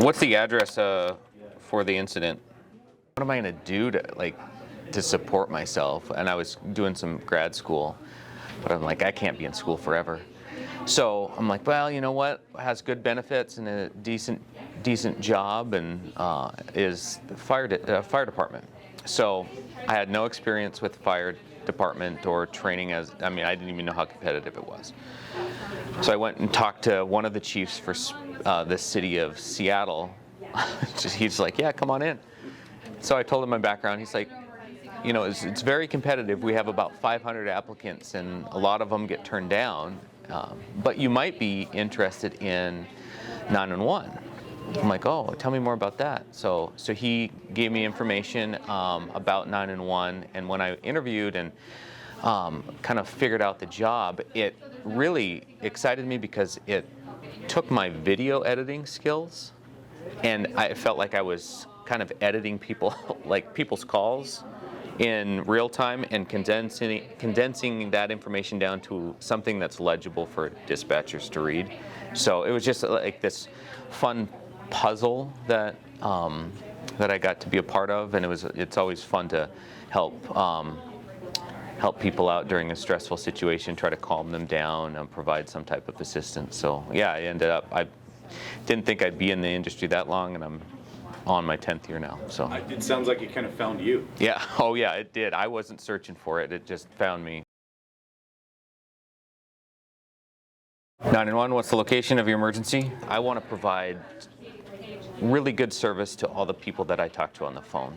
What's the address for the incident? What am I going to do to support myself? And I was doing some grad school, but I'm like, I can't be in school forever. So I'm like, well, you know what has good benefits and a decent job and is the fire department. So I had no experience with fire department or training I didn't even know how competitive it was. So I went and talked to one of the chiefs for the city of Seattle. He's like, yeah, come on in. So I told him my background. He's like, you know, it's very competitive. We have about 500 applicants and a lot of them get turned down. But you might be interested in 911. I'm like, oh, tell me more about that. So he gave me information about 911, and when I interviewed and kind of figured out the job, it really excited me because it took my video editing skills, and I felt like I was kind of editing people's calls in real time and condensing that information down to something that's legible for dispatchers to read. So it was just like this fun puzzle that I got to be a part of, and it's always fun to help people out during a stressful situation, try to calm them down and provide some type of assistance. So yeah, I didn't think I'd be in the industry that long, and I'm on my 10th year now. So it sounds like it kind of found you. Yeah. Oh yeah, it did. I wasn't searching for it. It just found me. 911, what's the location of your emergency? I want to provide really good service to all the people that I talk to on the phone.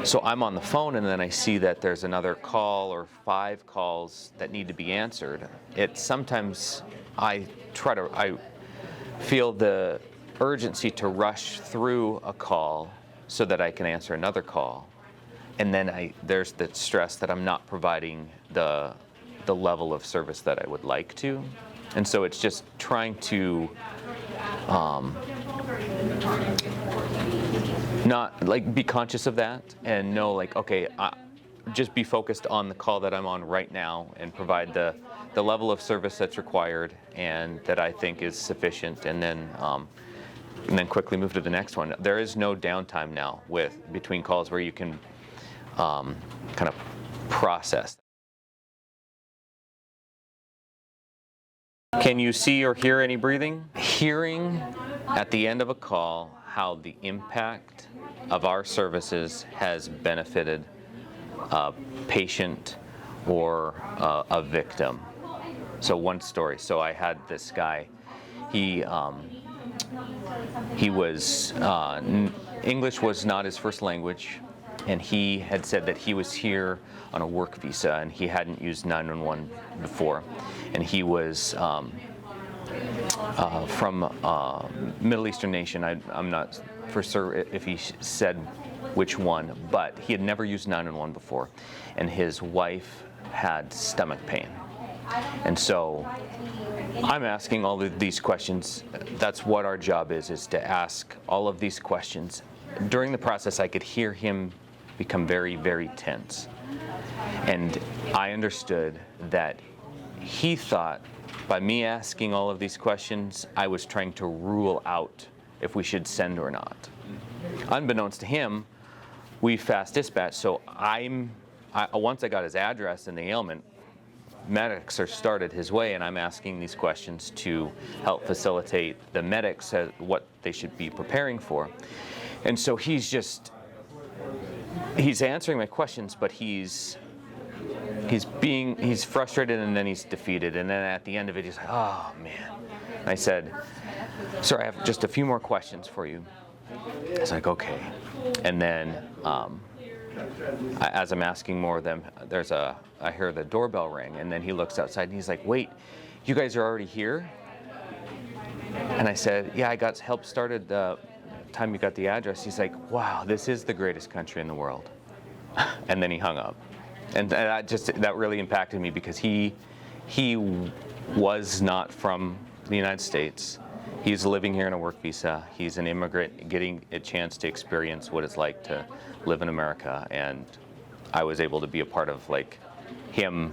So I'm on the phone and then I see that there's another call or 5 calls that need to be answered. Sometimes I feel the urgency to rush through a call so that I can answer another call, and then there's the stress that I'm not providing the level of service that I would like to, and so it's just trying to not be conscious of that and know okay, just be focused on the call that I'm on right now and provide the level of service that's required and that I think is sufficient, and then quickly move to the next one. There is no downtime now between calls where you can kind of process. Can you see or hear any breathing? Hearing at the end of a call how the impact of our services has benefited a patient or a victim. So one story. So I had this guy. He was English was not his first language, and he had said that he was here on a work visa and he hadn't used 911 before, and he was from Middle Eastern nation. I'm not for sure if he said which one, but he had never used 911 before, and his wife had stomach pain. And so I'm asking all of these questions. That's what our job is to ask all of these questions. During the process, I could hear him become very, very tense. And I understood that he thought by me asking all of these questions, I was trying to rule out if we should send or not. Unbeknownst to him, we fast dispatched, so once I got his address and the ailment, medics are started his way, and I'm asking these questions to help facilitate the medics what they should be preparing for. And so he's answering my questions, but he's frustrated, and then he's defeated, and then at the end of it he's like, oh man. And I said, sir, I have just a few more questions for you. It's like, okay. And then as I'm asking more of them, I hear the doorbell ring, and then he looks outside and he's like, wait, you guys are already here? And I said, yeah, I got help started the time you got the address. He's like, wow, this is the greatest country in the world. And then he hung up. And that really impacted me because he was not from the United States. He's living here on a work visa. He's an immigrant getting a chance to experience what it's like to live in America, and I was able to be a part of him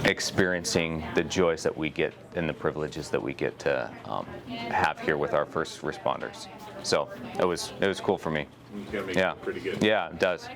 experiencing the joys that we get and the privileges that we get to have here with our first responders. So it was cool for me. It's gonna make Yeah, it pretty good. yeah, it does.